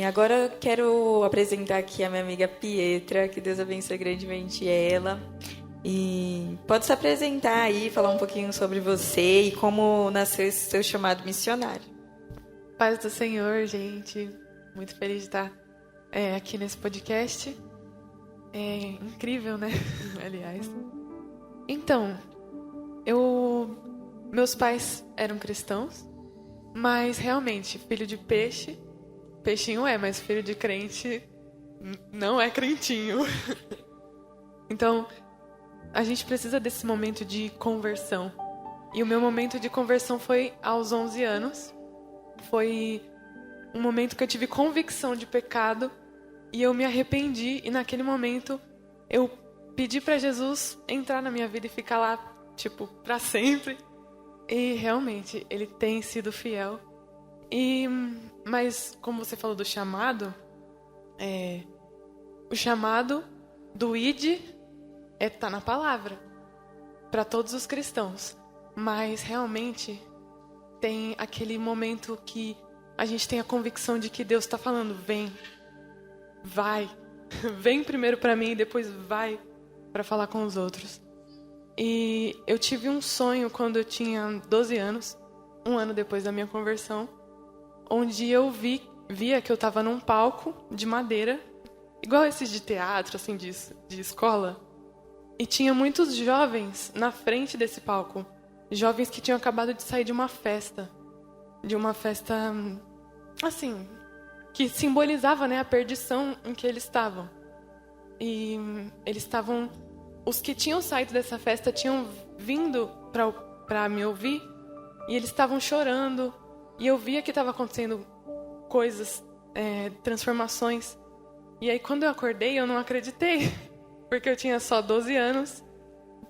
Agora eu quero apresentar aqui a minha amiga Pietra, que Deus abençoe grandemente ela. E pode se apresentar aí, falar um pouquinho sobre você e como nasceu esse seu chamado missionário. Paz do Senhor, gente. Muito feliz de estar aqui nesse podcast. É incrível, né? Aliás. Então, meus pais eram cristãos, mas realmente, filho de peixe, peixinho mas filho de crente não é crentinho. Então, a gente precisa desse momento de conversão. E o meu momento de conversão foi aos 11 anos. Foi um momento que eu tive convicção de pecado e eu me arrependi. E naquele momento eu pedi para Jesus entrar na minha vida e ficar lá, para sempre. E realmente, ele tem sido fiel. Mas, como você falou do chamado, o chamado do ID tá na palavra, para todos os cristãos. Mas, realmente, tem aquele momento que a gente tem a convicção de que Deus está falando, vem, vai, vem primeiro para mim e depois vai para falar com os outros. E eu tive um sonho quando eu tinha 12 anos, um ano depois da minha conversão, onde eu via que eu estava num palco de madeira, igual esses de teatro, assim, de escola, e tinha muitos jovens na frente desse palco, jovens que tinham acabado de sair de uma festa, assim, que simbolizava, né, a perdição em que eles estavam. E os que tinham saído dessa festa tinham vindo para me ouvir, e eles estavam chorando, e eu via que estava acontecendo coisas, transformações. E aí, quando eu acordei, eu não acreditei, porque eu tinha só 12 anos,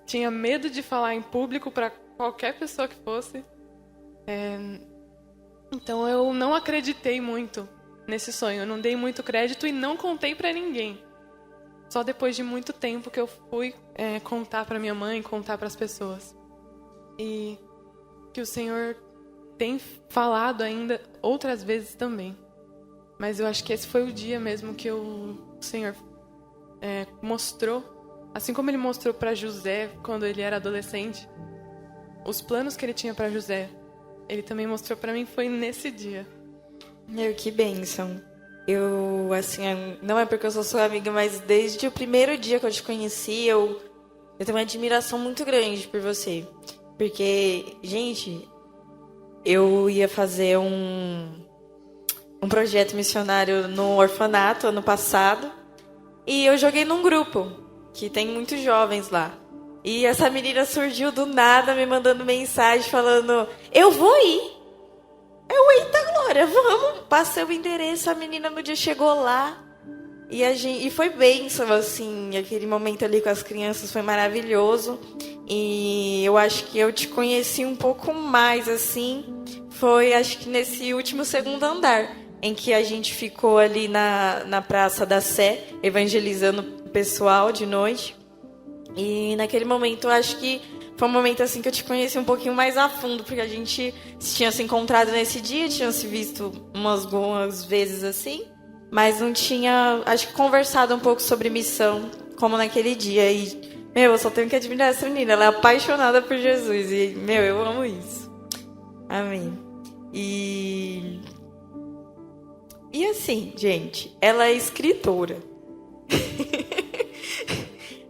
tinha medo de falar em público para qualquer pessoa que fosse. Então, eu não acreditei muito nesse sonho, eu não dei muito crédito e não contei para ninguém. Só depois de muito tempo que eu fui contar para minha mãe, contar para as pessoas. E que o Senhor tem falado ainda outras vezes também. Mas eu acho que esse foi o dia mesmo que o Senhor mostrou, assim como ele mostrou para José quando ele era adolescente, os planos que ele tinha para José, ele também mostrou para mim, foi nesse dia. Meu, que bênção. Eu, assim, não é porque eu sou sua amiga, mas desde o primeiro dia que eu te conheci, eu tenho uma admiração muito grande por você. Porque, gente, eu ia fazer um projeto missionário no orfanato ano passado. E eu joguei num grupo, que tem muitos jovens lá. E essa menina surgiu do nada, me mandando mensagem, falando, eu vou ir. Eita, Glória, vamos. Passei o endereço, a menina no dia chegou lá. E foi bênção, assim, aquele momento ali com as crianças foi maravilhoso. E eu acho que eu te conheci um pouco mais, assim, foi acho que nesse último segundo andar, em que a gente ficou ali na Praça da Sé, evangelizando o pessoal de noite. E naquele momento, eu acho que foi um momento assim que eu te conheci um pouquinho mais a fundo, porque a gente tinha se encontrado nesse dia, tinha se visto algumas vezes assim, mas não tinha, acho que conversado um pouco sobre missão, como naquele dia. E, eu só tenho que admirar essa menina, ela é apaixonada por Jesus, e, eu amo isso. Amém. E assim, gente, ela é escritora.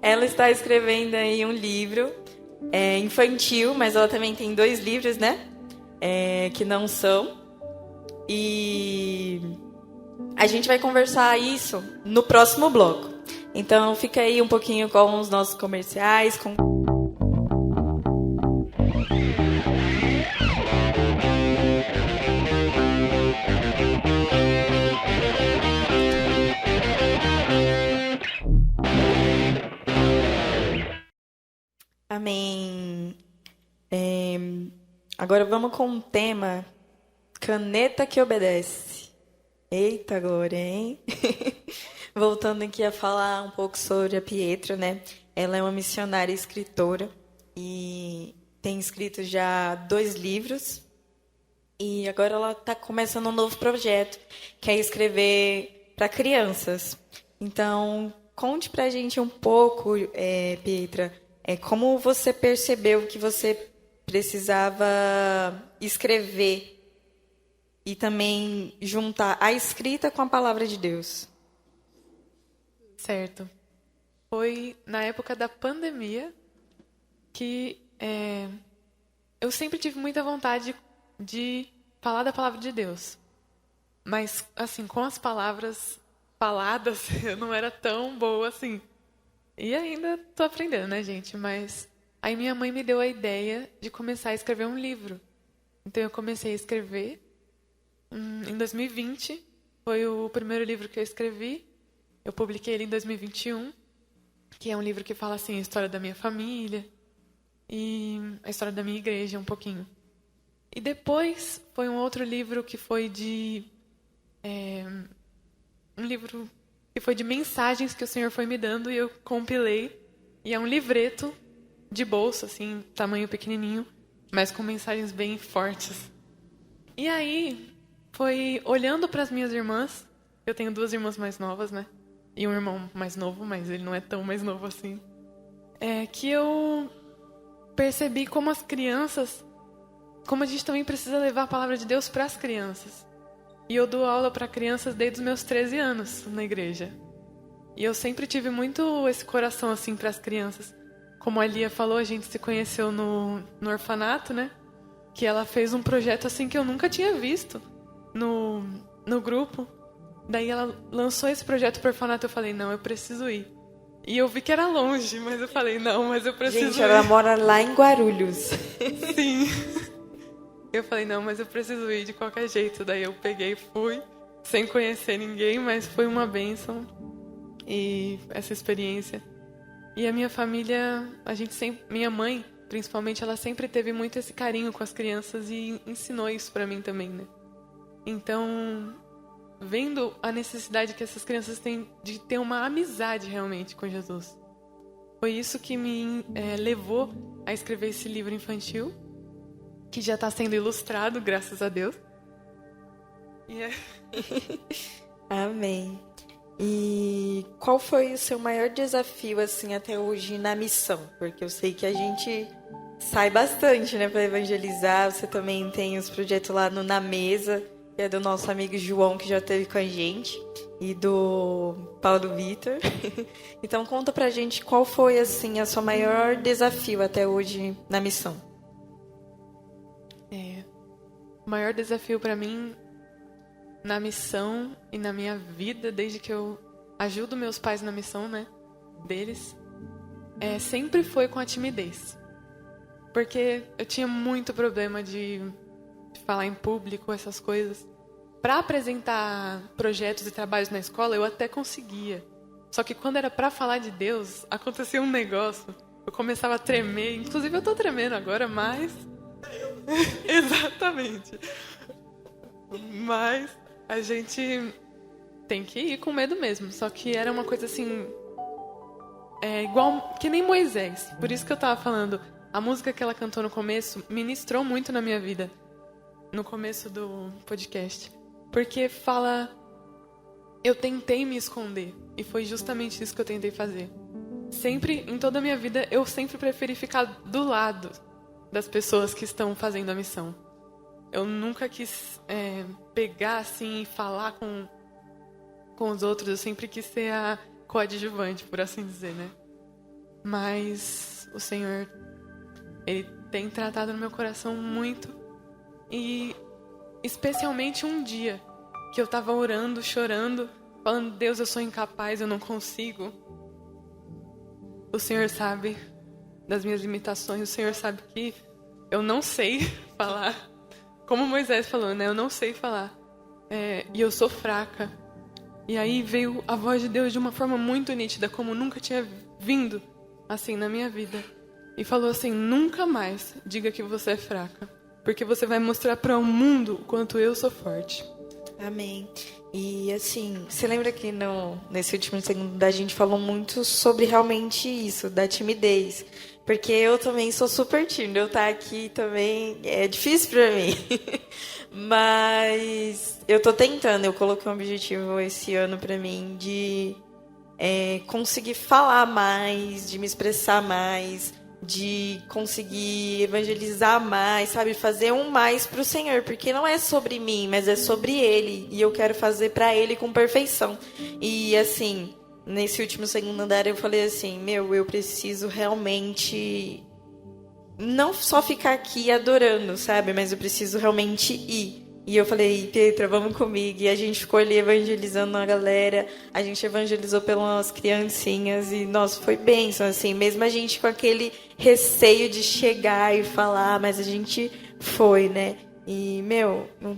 Ela está escrevendo aí um livro infantil, mas ela também tem 2 livros, né? Que não são. E a gente vai conversar isso no próximo bloco. Então fica aí um pouquinho com os nossos comerciais, Amém. Agora vamos com um tema, caneta que obedece. Eita, Glória, hein? Voltando aqui a falar um pouco sobre a Pietra, né? Ela é uma missionária escritora e tem escrito já 2 livros. E agora ela está começando um novo projeto, que é escrever para crianças. Então, conte para a gente um pouco, Pietra, como você percebeu que você precisava escrever e também juntar a escrita com a palavra de Deus. Certo. Foi na época da pandemia que eu sempre tive muita vontade de falar da palavra de Deus. Mas, assim, com as palavras faladas, eu não era tão boa assim. E ainda tô aprendendo, né, gente? Mas aí minha mãe me deu a ideia de começar a escrever um livro. Então eu comecei a escrever. Em 2020, foi o primeiro livro que eu escrevi. Eu publiquei ele em 2021, que é um livro que fala, assim, a história da minha família e a história da minha igreja um pouquinho. E depois foi um outro livro que foi um livro que foi de mensagens que o Senhor foi me dando e eu compilei. E é um livreto de bolsa, assim, tamanho pequenininho, mas com mensagens bem fortes. E aí, foi olhando para as minhas irmãs, eu tenho 2 irmãs mais novas, né? E um irmão mais novo, mas ele não é tão mais novo assim. Que eu percebi como as crianças, como a gente também precisa levar a palavra de Deus para as crianças. E eu dou aula para crianças desde os meus 13 anos na igreja. E eu sempre tive muito esse coração assim para as crianças. Como a Lia falou, a gente se conheceu no orfanato, né? Que ela fez um projeto assim que eu nunca tinha visto no grupo. Daí ela lançou esse projeto para o orfanato, eu falei, não, eu preciso ir. E eu vi que era longe, mas eu falei, não, mas eu preciso ir. Gente, ela mora lá em Guarulhos. Sim. Eu falei, não, mas eu preciso ir de qualquer jeito. Daí eu peguei e fui, sem conhecer ninguém, mas foi uma bênção. E essa experiência. E a minha família, minha mãe, principalmente, ela sempre teve muito esse carinho com as crianças e ensinou isso pra mim também, né? Então, vendo a necessidade que essas crianças têm de ter uma amizade realmente com Jesus, foi isso que me levou a escrever esse livro infantil, que já está sendo ilustrado, graças a Deus. Amém. E qual foi o seu maior desafio, assim, até hoje na missão? Porque eu sei que a gente sai bastante, né, para evangelizar. Você também tem os projetos lá no Na Mesa, que é do nosso amigo João, que já esteve com a gente, e do Paulo Vitor. Então, conta pra gente qual foi, assim, o seu maior desafio até hoje na missão. O maior desafio para mim na missão e na minha vida, desde que eu ajudo meus pais na missão, né, deles, sempre foi com a timidez. Porque eu tinha muito problema de falar em público, essas coisas. Para apresentar projetos e trabalhos na escola, eu até conseguia. Só que quando era para falar de Deus, acontecia um negócio. Eu começava a tremer. Inclusive, eu tô tremendo agora, mas... Exatamente. Mas a gente tem que ir com medo mesmo. Só que era uma coisa assim... igual que nem Moisés. Por isso que eu tava falando... A música que ela cantou no começo ministrou muito na minha vida. No começo do podcast. Porque fala... Eu tentei me esconder. E foi justamente isso que eu tentei fazer. Sempre, em toda a minha vida, eu sempre preferi ficar do lado das pessoas que estão fazendo a missão. Eu nunca quis pegar assim e falar com os outros. Eu sempre quis ser a coadjuvante, por assim dizer, né? Mas o Senhor, Ele tem tratado no meu coração muito. E especialmente um dia que eu tava orando, chorando, falando, Deus, eu sou incapaz, eu não consigo. O Senhor sabe das minhas limitações, o Senhor sabe que eu não sei falar. Como Moisés falou, né? Eu não sei falar. E eu sou fraca. E aí veio a voz de Deus de uma forma muito nítida, como nunca tinha vindo assim na minha vida. E falou assim, nunca mais diga que você é fraca. Porque você vai mostrar para o mundo o quanto eu sou forte. Amém. E assim, você lembra que nesse último segundo a gente falou muito sobre realmente isso, da timidez. Porque eu também sou super tímida. Eu estar aqui também é difícil pra mim. Mas eu tô tentando. Eu coloquei um objetivo esse ano pra mim de conseguir falar mais, de me expressar mais, de conseguir evangelizar mais, sabe? Fazer um mais pro Senhor. Porque não é sobre mim, mas é sobre Ele. E eu quero fazer pra Ele com perfeição. E assim, nesse último segundo andar eu falei assim, eu preciso realmente não só ficar aqui adorando, sabe? Mas eu preciso realmente ir. E eu falei, Pietra, vamos comigo. E a gente ficou ali evangelizando a galera. A gente evangelizou pelas criancinhas. E, nossa, foi bênção, assim. Mesmo a gente com aquele receio de chegar e falar. Mas a gente foi, né? E,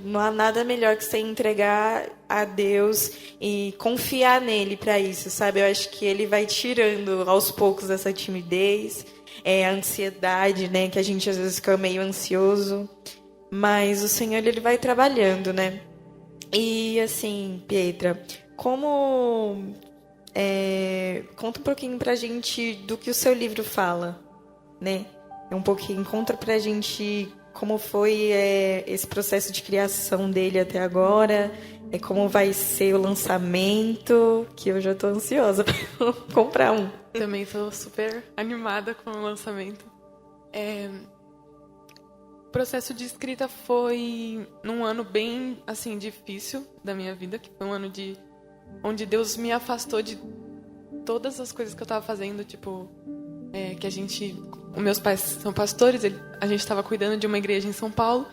não há nada melhor que você entregar a Deus e confiar nele para isso, sabe? Eu acho que ele vai tirando aos poucos essa timidez, a ansiedade, né? Que a gente às vezes fica meio ansioso. Mas o Senhor, ele vai trabalhando, né? E, assim, Pietra, como... conta um pouquinho pra gente do que o seu livro fala, né? Um pouquinho, conta pra gente como foi esse processo de criação dele até agora, como vai ser o lançamento, que eu já tô ansiosa pra comprar um. Também tô super animada com o lançamento. O processo de escrita foi num ano bem, assim, difícil da minha vida, que foi um ano onde Deus me afastou de todas as coisas que eu tava fazendo, tipo, os meus pais são pastores, a gente estava cuidando de uma igreja em São Paulo,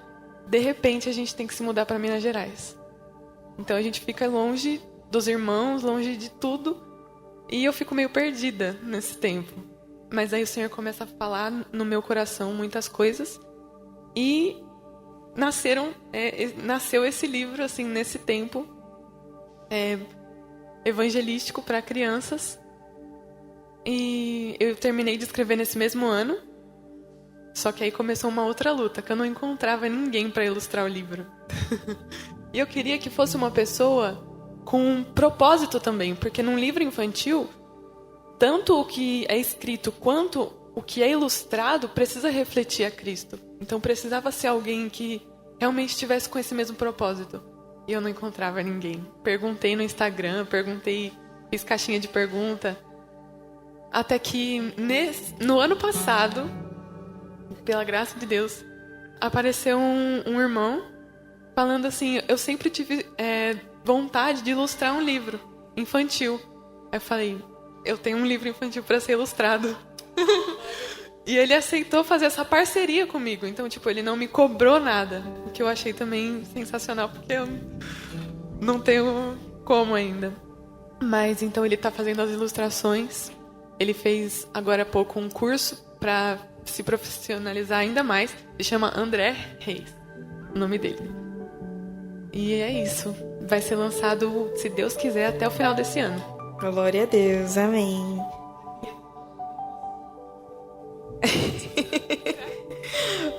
de repente a gente tem que se mudar para Minas Gerais. Então a gente fica longe dos irmãos, longe de tudo, e eu fico meio perdida nesse tempo. Mas aí o Senhor começa a falar no meu coração muitas coisas, e nasceu esse livro, assim, nesse tempo, evangelístico para crianças. E eu terminei de escrever nesse mesmo ano. Só que aí começou uma outra luta, que eu não encontrava ninguém para ilustrar o livro. E eu queria que fosse uma pessoa com um propósito também, porque num livro infantil, tanto o que é escrito quanto o que é ilustrado precisa refletir a Cristo. Então precisava ser alguém que realmente estivesse com esse mesmo propósito. E eu não encontrava ninguém. Perguntei no Instagram, fiz caixinha de pergunta. Até que no ano passado, pela graça de Deus, apareceu um irmão falando assim, eu sempre tive vontade de ilustrar um livro infantil. Aí eu falei, eu tenho um livro infantil para ser ilustrado. E ele aceitou fazer essa parceria comigo. Então, tipo, ele não me cobrou nada. O que eu achei também sensacional, porque eu não tenho como ainda. Mas, então, ele tá fazendo as ilustrações. Ele fez, agora há pouco, um curso para se profissionalizar ainda mais. Se chama André Reis, o nome dele. E é isso. Vai ser lançado, se Deus quiser, até o final desse ano. Glória a Deus, amém.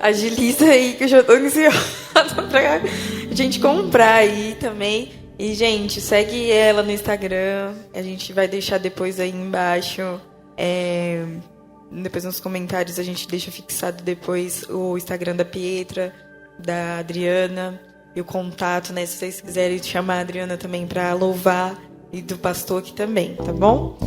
Agiliza aí que eu já tô ansiosa pra gente comprar aí também. E, gente, segue ela no Instagram. A gente vai deixar depois aí embaixo. Depois nos comentários a gente deixa fixado depois o Instagram da Pietra, da Adriana e o contato, né? Se vocês quiserem chamar a Adriana também pra louvar, e do pastor aqui também, tá bom?